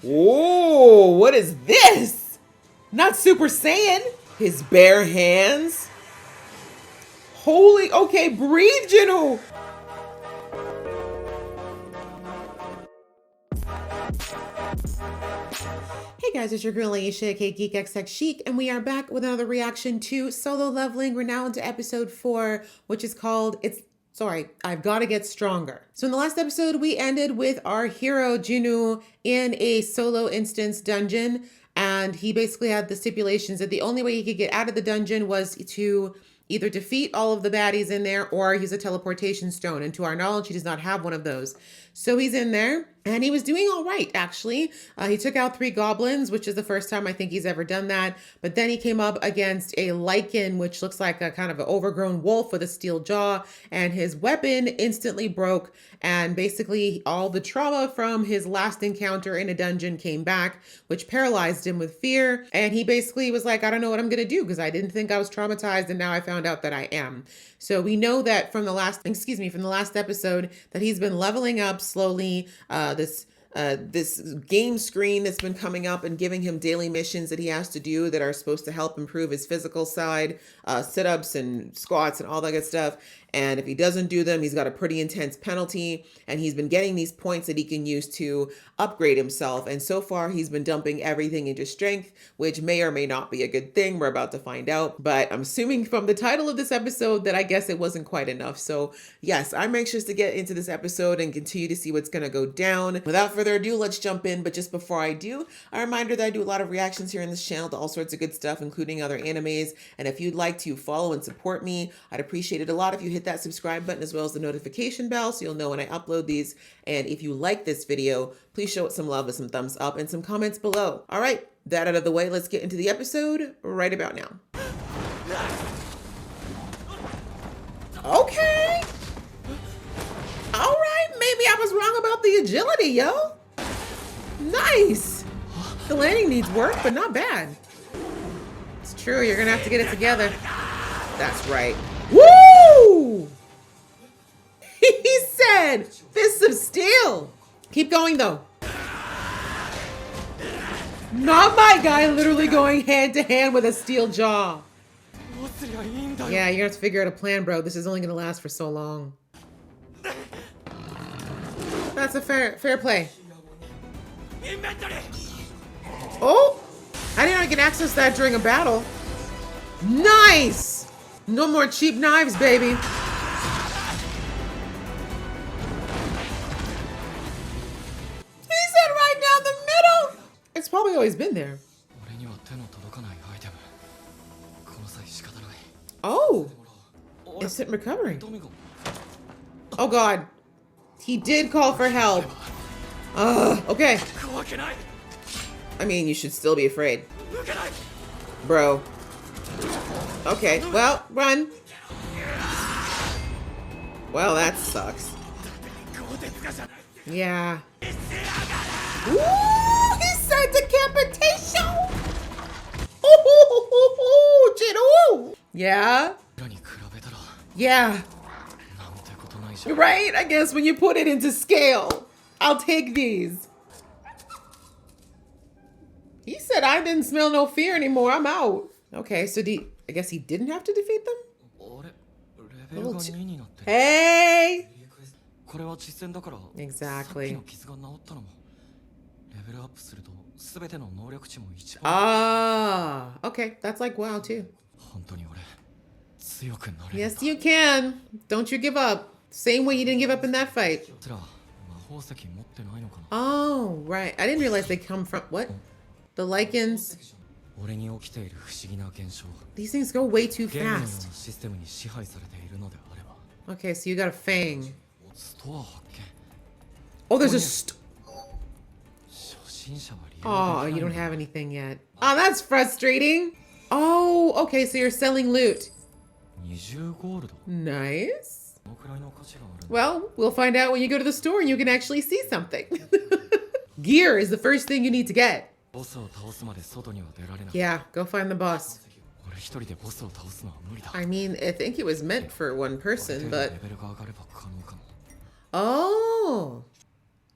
Whoa, what is this? Not Super Saiyan. His bare hands. Holy, okay, breathe, Jinwoo. Hey guys, it's your girl Aisha, aka Geek XX Chic, and we are back with another reaction to Solo Leveling. We're now into episode 4, which is called I've Gotta Get Stronger. So in the last episode, we ended with our hero Jinwoo in a solo instance dungeon, and he basically had the stipulations that the only way he could get out of the dungeon was to either defeat all of the baddies in there or use a teleportation stone. And to our knowledge, he does not have one of those. So he's in there and he was doing all right, actually. He took out 3 goblins, which is the first time I think he's ever done that. But then he came up against a lichen, which looks like a kind of an overgrown wolf with a steel jaw. And his weapon instantly broke. And basically all the trauma from his last encounter in a dungeon came back, which paralyzed him with fear. And he basically was like, I don't know what I'm going to do because I didn't think I was traumatized. And now I found out that I am. So we know that from the last episode that he's been leveling up slowly. This game screen that's been coming up and giving him daily missions that he has to do that are supposed to help improve his physical side, sit-ups and squats and all that good stuff. And if he doesn't do them, he's got a pretty intense penalty. And he's been getting these points that he can use to upgrade himself. And so far, he's been dumping everything into strength, which may or may not be a good thing. We're about to find out. But I'm assuming from the title of this episode that I guess it wasn't quite enough. So yes, I'm anxious to get into this episode and continue to see what's going to go down. Without further ado, let's jump in. But just before I do, a reminder that I do a lot of reactions here in this channel to all sorts of good stuff, including other animes. And if you'd like to follow and support me, I'd appreciate it a lot if you hit that subscribe button as well as the notification bell so you'll know when I upload these. And if you like this video, please show it some love with some thumbs up and some comments below. All right, that out of the way, let's get into the episode right about now. Okay. All right, maybe I was wrong about the agility, yo. Nice. The landing needs work, but not bad. It's true, you're gonna have to get it together. That's right. Woo! He said, fists of steel. Keep going though. Not my guy literally going hand to hand with a steel jaw. Yeah, you're gonna have to figure out a plan, bro. This is only gonna last for so long. That's a fair play. Oh! I didn't know I can access that during a battle. Nice! No more cheap knives, baby. He said right down the middle. It's probably always been there. Oh! Instant recovery. Oh God. He did call for help. Okay. I mean, you should still be afraid. Bro. Okay, well, run. Well, that sucks. Yeah. Ooh, he said decapitation. Ooh, Jinwoo. Yeah. Yeah. Right? I guess when you put it into scale, I'll take these. He said I didn't smell no fear anymore. I'm out. Okay, so I guess he didn't have to defeat them? Hey! Exactly. Ah, okay. That's like WoW too. Yes, you can. Don't you give up. Same way you didn't give up in that fight. Oh, right. I didn't realize they come from... What? The lichens. These things go way too fast. Okay, so you got a fang. Oh, there's a oh, you don't have anything yet. Oh, that's frustrating. Oh, okay, so you're selling loot. Nice. Well, we'll find out when you go to the store and you can actually see something. Gear is the first thing you need to get. Yeah, go find the boss. I mean, I think it was meant for one person, but... Oh!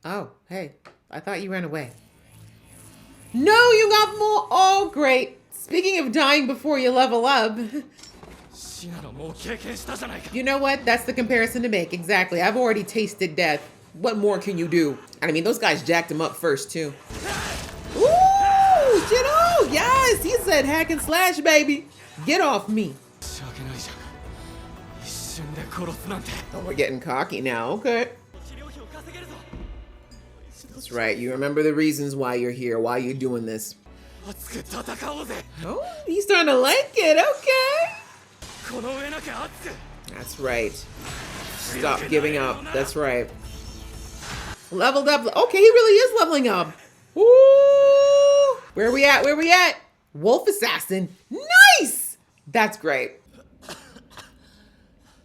Oh, hey. I thought you ran away. No, you got more. Oh, great. Speaking of dying before you level up. You know what? That's the comparison to make. Exactly. I've already tasted death. What more can you do? I mean, those guys jacked him up first, too. Ooh, Jino! Yes! He said hack and slash, baby. Get off me. Oh, we're getting cocky now. Okay. That's right. You remember the reasons why you're here, why you're doing this. Oh, he's starting to like it. Okay. That's right. Stop giving up. That's right. Leveled up. Okay, he really is leveling up. Ooh. Where are we at? Where are we at? Wolf Assassin. Nice. That's great.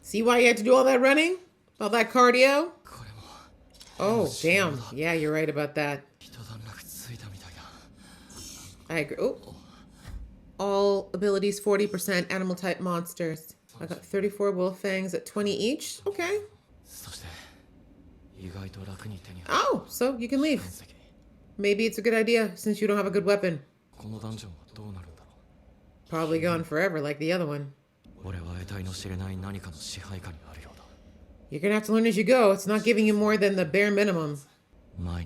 See why you had to do all that running? All that cardio? Oh, damn. Yeah, you're right about that. I agree. Oh. All abilities 40% animal type monsters. I got 34 wolf fangs at 20 each. Okay. Oh, so you can leave. Maybe it's a good idea since you don't have a good weapon. Probably gone forever like the other one. You're gonna have to learn as you go. It's not giving you more than the bare minimum. I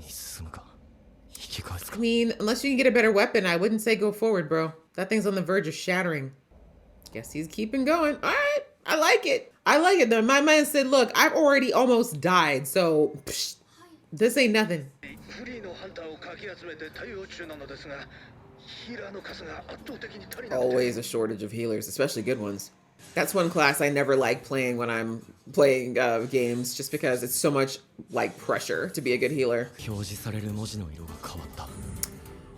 mean, unless you can get a better weapon, I wouldn't say go forward, bro. That thing's on the verge of shattering. Guess he's keeping going. All right, I like it. I like it though. My man said, look, I've already almost died, so psh, this ain't nothing. Always a shortage of healers, especially good ones. That's one class I never like playing when I'm playing games, just because it's so much like pressure to be a good healer.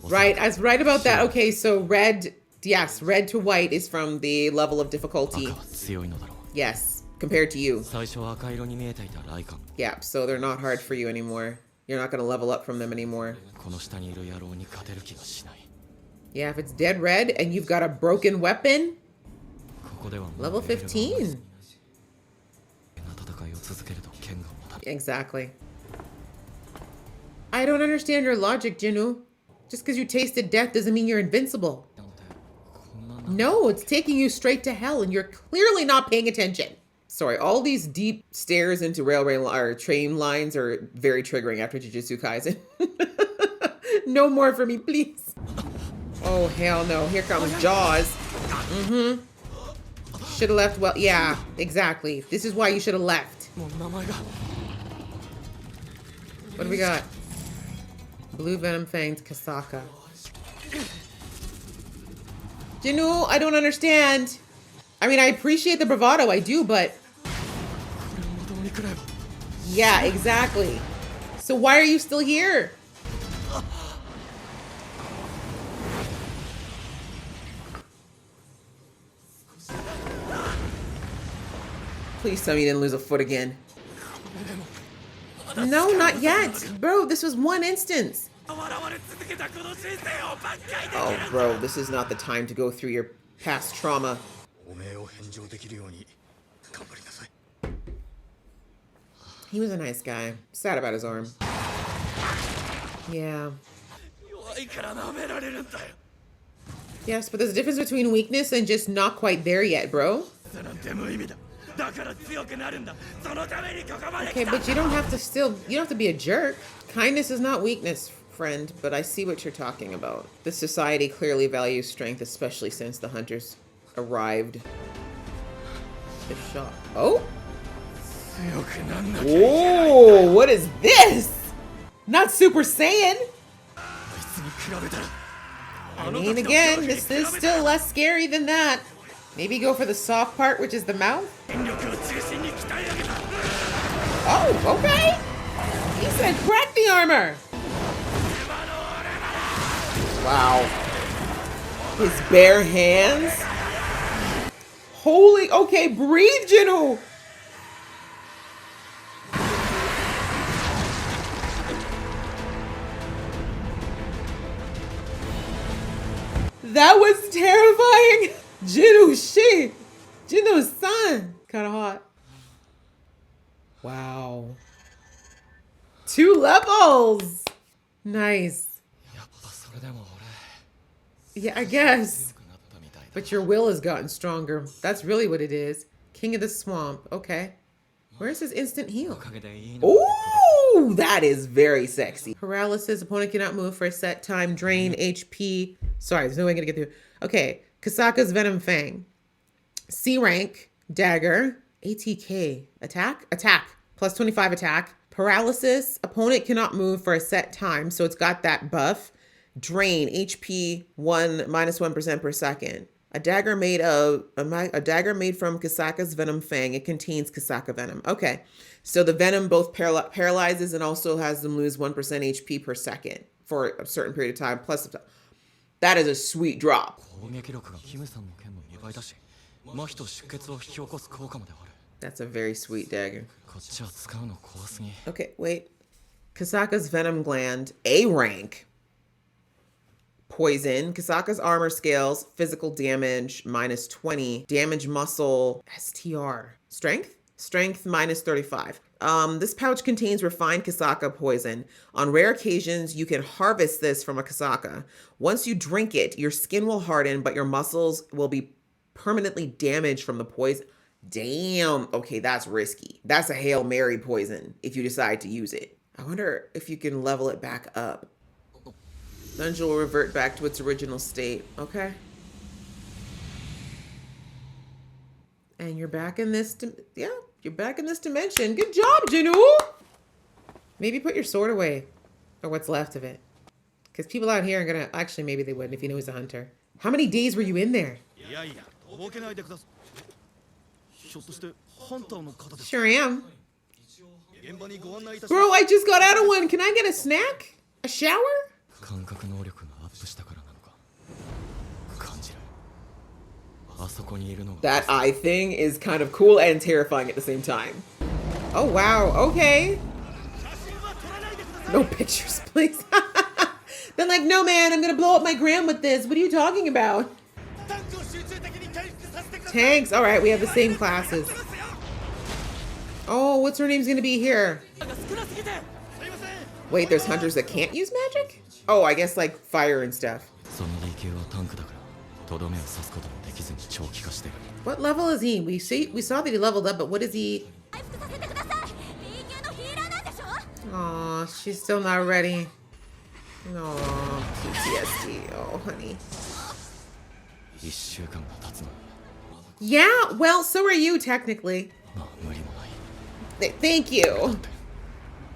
Right, I was right about that. Okay, so red, yes, red to white is from the level of difficulty. Yes, compared to you. Yeah, so they're not hard for you anymore. You're not going to level up from them anymore. Yeah, if it's dead red and you've got a broken weapon, level 15. Exactly. I don't understand your logic, Jinu. Just because you tasted death doesn't mean you're invincible. No, it's taking you straight to hell and you're clearly not paying attention. Sorry, all these deep stares into railway or train lines are very triggering after Jujutsu Kaisen. No more for me, please. Oh, hell no. Here comes Jaws. Mm-hmm. Should have left well. Yeah, exactly. This is why you should have left. What do we got? Blue Venom Fangs Kasaka. Jinu, I don't understand. I mean, I appreciate the bravado, I do, but... Yeah, exactly. So why are you still here? Please tell me you didn't lose a foot again. No, not yet. Bro, this was one instance. Oh, bro, this is not the time to go through your past trauma. He was a nice guy. Sad about his arm. Yeah. Yes, but there's a difference between weakness and just not quite there yet, bro. Okay, but you don't have to you don't have to be a jerk. Kindness is not weakness, friend, but I see what you're talking about. This society clearly values strength, especially since the hunters arrived. The shot. Oh! Whoa, what is this? Not Super Saiyan! I mean, again, this is still less scary than that. Maybe go for the soft part, which is the mouth? Oh, okay. He said crack the armor. Wow. His bare hands. Holy, okay, breathe, Jinu. That was terrifying. Jinu-san. Kind of hot. Wow. 2 levels. Nice. Yeah, I guess. But your will has gotten stronger. That's really what it is. King of the swamp. Okay. Where's his instant heal? Ooh, that is very sexy. Paralysis. Opponent cannot move for a set time. Drain HP. Sorry, there's no way I'm going to get through. Okay. Kasaka's Venom Fang. C rank. Dagger. ATK. Attack? Attack. Plus 25 attack. Paralysis. Opponent cannot move for a set time. So it's got that buff. Drain HP 1% per second. A dagger made from Kasaka's Venom Fang. It contains Kasaka venom. Okay, so the venom both paralyzes and also has them lose 1% HP per second for a certain period of time. Plus, that is a sweet drop. That's a very sweet dagger. Okay, wait. Kasaka's Venom Gland, A rank. Poison. Kasaka's armor scales, physical damage minus 20, damage muscle, STR. Strength minus 35. This pouch contains refined Kasaka poison. On rare occasions, you can harvest this from a Kasaka. Once you drink it, your skin will harden, but your muscles will be permanently damaged from the poison. Damn. Okay, that's risky. That's a Hail Mary poison if you decide to use it. I wonder if you can level it back up. Dungeon will revert back to its original state. Okay. And you're back in this, you're back in this dimension. Good job, Jinu! Maybe put your sword away, or what's left of it. Because people out here are gonna, actually maybe they wouldn't if you know he's a hunter. How many days were you in there? Sure am. Bro, I just got out of one. Can I get a snack? A shower? That eye thing is kind of cool and terrifying at the same time. Oh wow, okay. No pictures, please. They're like, no man, I'm gonna blow up my gram with this. What are you talking about? Tanks, all right, we have the same classes. Oh, what's her name's gonna be here? Wait, there's hunters that can't use magic? Oh, I guess like fire and stuff. What level is he? We saw that he leveled up, but what is he? Aw, she's still not ready. No, PTSD. Oh, honey. Yeah, well, so are you, technically. Thank you.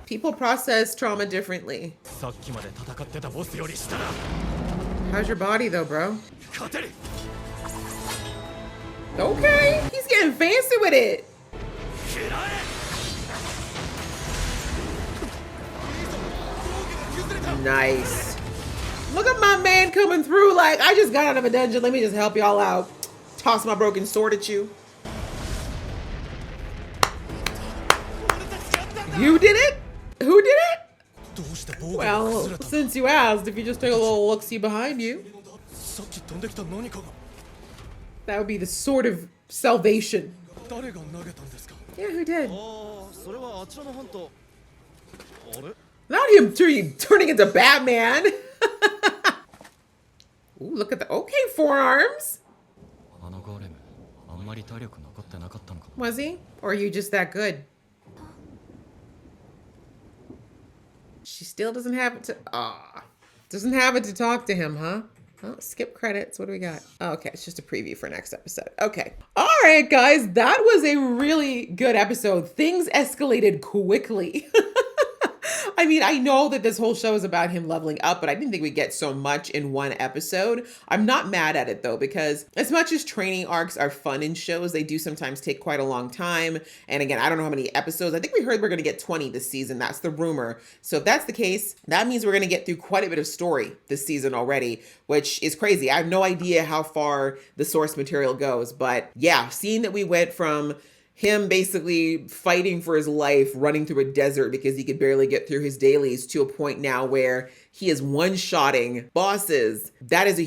People process trauma differently. How's your body, though, bro? Okay, he's getting fancy with it. Nice. Look at my man coming through like, I just got out of a dungeon. Let me just help y'all out. Toss my broken sword at you. You did it? Who did it? Well, since you asked, if you just take a little look-see behind you. That would be the sword of salvation. Yeah, who did? Not him turning into Batman. Ooh, look at the okay forearms. Was he? Or are you just that good? She still doesn't have it to doesn't have it to talk to him, huh? Oh, skip credits. What do we got? Oh, okay, it's just a preview for next episode. Okay. All right, guys, that was a really good episode. Things escalated quickly. I mean, I know that this whole show is about him leveling up, but I didn't think we'd get so much in one episode. I'm not mad at it though, because as much as training arcs are fun in shows, they do sometimes take quite a long time. And again, I don't know how many episodes. I think we heard we're going to get 20 this season. That's the rumor. So if that's the case, that means we're going to get through quite a bit of story this season already, which is crazy. I have no idea how far the source material goes, but yeah, seeing that we went from him basically fighting for his life, running through a desert because he could barely get through his dailies, to a point now where he is one-shotting bosses. That is a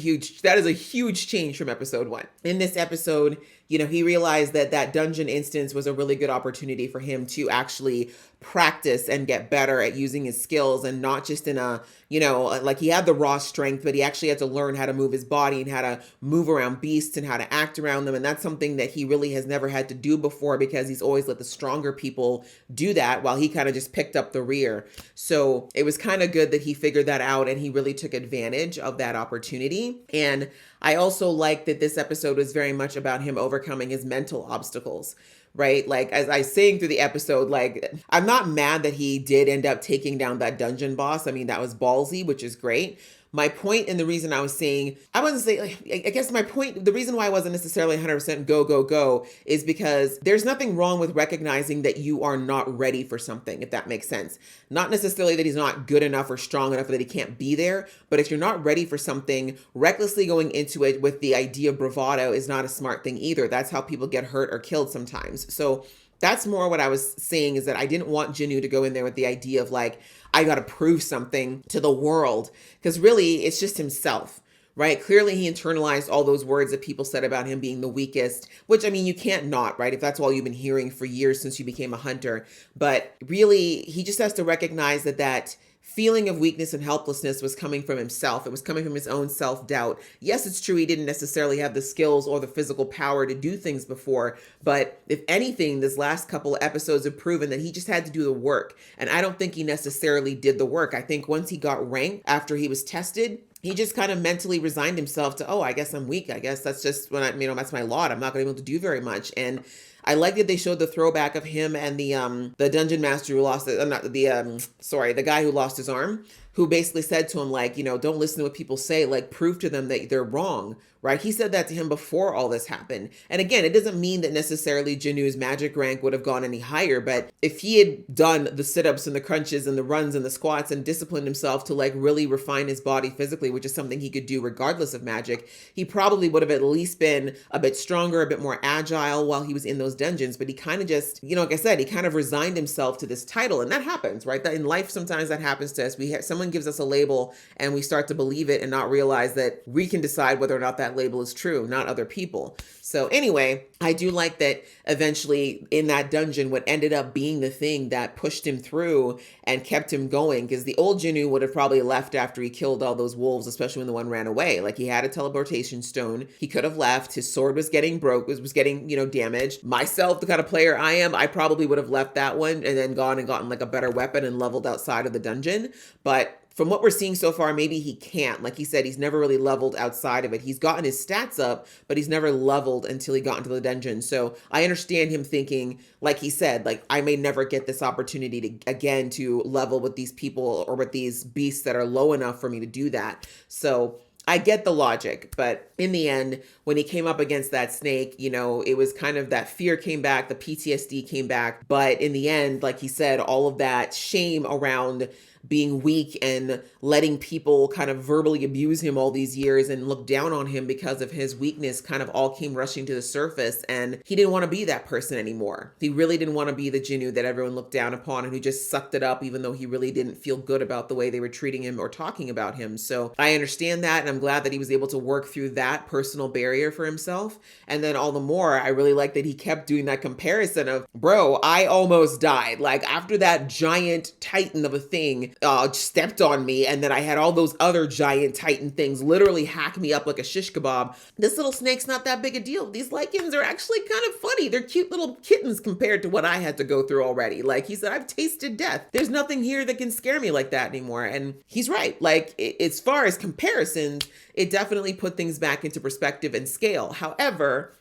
huge change from episode 1. In this episode, he realized that that dungeon instance was a really good opportunity for him to actually practice and get better at using his skills, and not just in a, like he had the raw strength, but he actually had to learn how to move his body and how to move around beasts and how to act around them. And that's something that he really has never had to do before, because he's always let the stronger people do that while he kind of just picked up the rear. So it was kind of good that he figured that out and he really took advantage of that opportunity. And I also like that this episode was very much about him overcoming his mental obstacles, right? Like, as I was saying through the episode, like, I'm not mad that he did end up taking down that dungeon boss. I mean, that was ballsy, which is great. My point, and the reason I was saying, I guess my point, the reason why I wasn't necessarily 100% go, is because there's nothing wrong with recognizing that you are not ready for something, if that makes sense. Not necessarily that he's not good enough or strong enough or that he can't be there, but if you're not ready for something, recklessly going into it with the idea of bravado is not a smart thing either. That's how people get hurt or killed sometimes. So that's more what I was saying, is that I didn't want Jinwoo to go in there with the idea of like, I got to prove something to the world, because really it's just himself, right? Clearly he internalized all those words that people said about him being the weakest, which, I mean, you can't not, right? If that's all you've been hearing for years since you became a hunter. But really, he just has to recognize that feeling of weakness and helplessness was coming from himself. It was coming from his own self-doubt. Yes, it's true he didn't necessarily have the skills or the physical power to do things before, but if anything, this last couple of episodes have proven that he just had to do the work. And I don't think he necessarily did the work. I think once he got ranked after he was tested, he just kind of mentally resigned himself to, oh, I guess I'm weak. I guess that's just that's my lot. I'm not going to be able to do very much. And I like that they showed the throwback of him and the dungeon master who lost the guy who lost his arm, who basically said to him, like, don't listen to what people say, like, prove to them that they're wrong, right? He said that to him before all this happened. And again, it doesn't mean that necessarily Jinwoo's magic rank would have gone any higher, but if he had done the sit-ups and the crunches and the runs and the squats and disciplined himself to like really refine his body physically, which is something he could do regardless of magic, he probably would have at least been a bit stronger, a bit more agile while he was in those dungeons. But he kind of just, like I said, he kind of resigned himself to this title. And that happens, right? That in life, sometimes that happens to us. Someone gives us a label and we start to believe it and not realize that we can decide whether or not that label is true, not other people. So anyway, I do like that eventually in that dungeon, what ended up being the thing that pushed him through and kept him going, because the old Jinwoo would have probably left after he killed all those wolves, especially when the one ran away. Like, he had a teleportation stone. He could have left. His sword was getting was getting, damaged. Myself, the kind of player I am, I probably would have left that one and then gone and gotten like a better weapon and leveled outside of the dungeon. But from what we're seeing so far, maybe he can't. Like he said, he's never really leveled outside of it. He's gotten his stats up, but he's never leveled until he got into the dungeon. So I understand him thinking, like he said, like, I may never get this opportunity to level with these people or with these beasts that are low enough for me to do that. So I get the logic, but in the end, when he came up against that snake, it was kind of that fear came back, the PTSD came back. But in the end, like he said, all of that shame around being weak and letting people kind of verbally abuse him all these years and look down on him because of his weakness kind of all came rushing to the surface. And he didn't want to be that person anymore. He really didn't want to be the Jinwoo that everyone looked down upon and who just sucked it up, even though he really didn't feel good about the way they were treating him or talking about him. So I understand that. And I'm glad that he was able to work through that personal barrier for himself. And then all the more, I really like that he kept doing that comparison of, bro, I almost died. Like, after that giant titan of a thing stepped on me, and then I had all those other giant titan things literally hack me up like a shish kebab. This little snake's not that big a deal. These lichens are actually kind of funny. They're cute little kittens compared to what I had to go through already. Like he said, I've tasted death. There's nothing here that can scare me like that anymore. And he's right. Like, as far as comparisons, it definitely put things back into perspective and scale. However,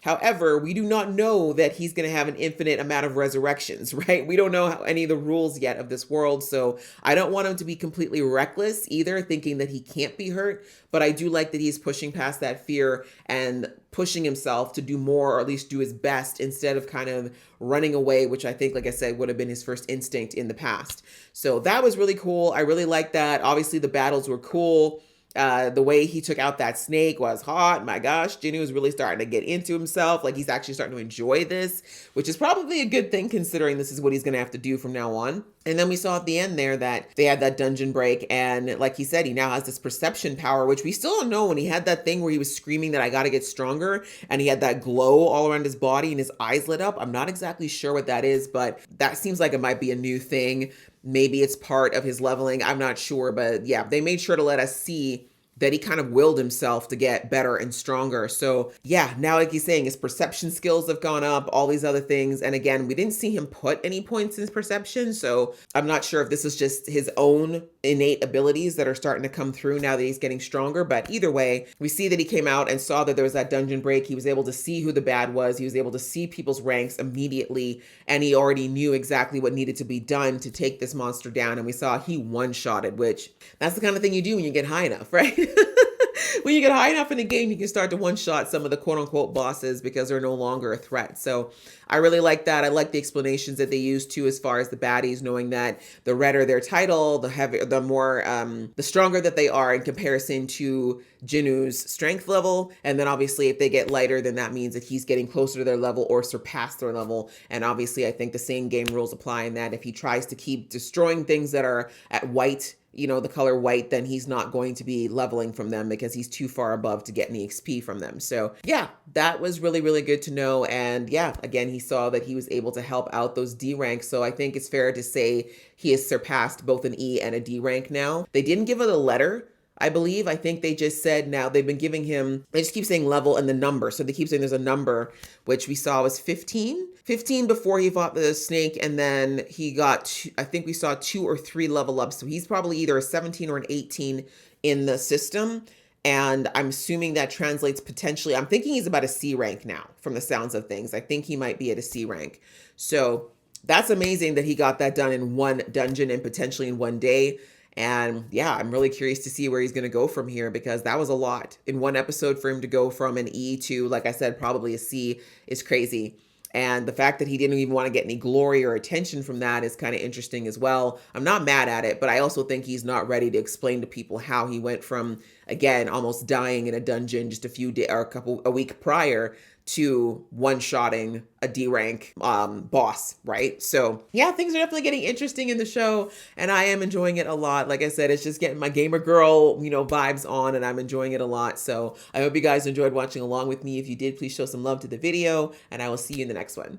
we do not know that he's going to have an infinite amount of resurrections, right? We don't know any of the rules yet of this world. So I don't want him to be completely reckless either, thinking that he can't be hurt. But I do like that he's pushing past that fear and pushing himself to do more, or at least do his best, instead of kind of running away, which I think, like I said, would have been his first instinct in the past. So that was really cool. I really like that. Obviously, the battles were cool. The way he took out that snake was hot. My gosh, Jinwoo is really starting to get into himself. Like he's actually starting to enjoy this, which is probably a good thing considering this is what he's going to have to do from now on. And then we saw at the end there that they had that dungeon break. And like he said, he now has this perception power, which we still don't know when he had that thing where he was screaming that I got to get stronger. And he had that glow all around his body and his eyes lit up. I'm not exactly sure what that is, but that seems like it might be a new thing. Maybe it's part of his leveling. I'm not sure, but yeah, they made sure to let us see that he kind of willed himself to get better and stronger. So yeah, now like he's saying, his perception skills have gone up, all these other things. And again, we didn't see him put any points in his perception. So I'm not sure if this is just his own innate abilities that are starting to come through now that he's getting stronger. But either way, we see that he came out and saw that there was that dungeon break. He was able to see who the bad was. He was able to see people's ranks immediately. And he already knew exactly what needed to be done to take this monster down. And we saw he one-shotted, which that's the kind of thing you do when you get high enough, right? When you get high enough in the game, you can start to one-shot some of the quote-unquote bosses because they're no longer a threat. So I really like that. I like the explanations that they use too, as far as the baddies, knowing that the redder their title, the heavier, the more, the stronger that they are in comparison to Jinwoo's strength level. And then obviously if they get lighter, then that means that he's getting closer to their level or surpass their level. And obviously I think the same game rules apply in that if he tries to keep destroying things that are at white, you know, the color white, then he's not going to be leveling from them because he's too far above to get any XP from them. So yeah, that was really, really good to know. And yeah, again, he saw that he was able to help out those D ranks. So I think it's fair to say he has surpassed both an E and a D rank now. They didn't give it a letter, I believe. I think they just said now they've been giving him, they just keep saying level and the number. So they keep saying there's a number, which we saw was 15. 15 before he fought the snake, and then he got, I think we saw 2 or 3 level ups. So he's probably either a 17 or an 18 in the system. And I'm assuming that translates potentially, I'm thinking he's about a C rank now from the sounds of things. I think he might be at a C rank. So that's amazing that he got that done in one dungeon and potentially in one day. And yeah, I'm really curious to see where he's going to go from here because that was a lot in one episode for him to go from an E to, like I said, probably a C is crazy. And the fact that he didn't even want to get any glory or attention from that is kind of interesting as well. I'm not mad at it, but I also think he's not ready to explain to people how he went from, again, almost dying in a dungeon just a few days or a week prior to one-shotting a D-rank boss, right? So yeah, things are definitely getting interesting in the show, and I am enjoying it a lot. Like I said, it's just getting my gamer girl, you know, vibes on, and I'm enjoying it a lot. So I hope you guys enjoyed watching along with me. If you did, please show some love to the video, and I will see you in the next one.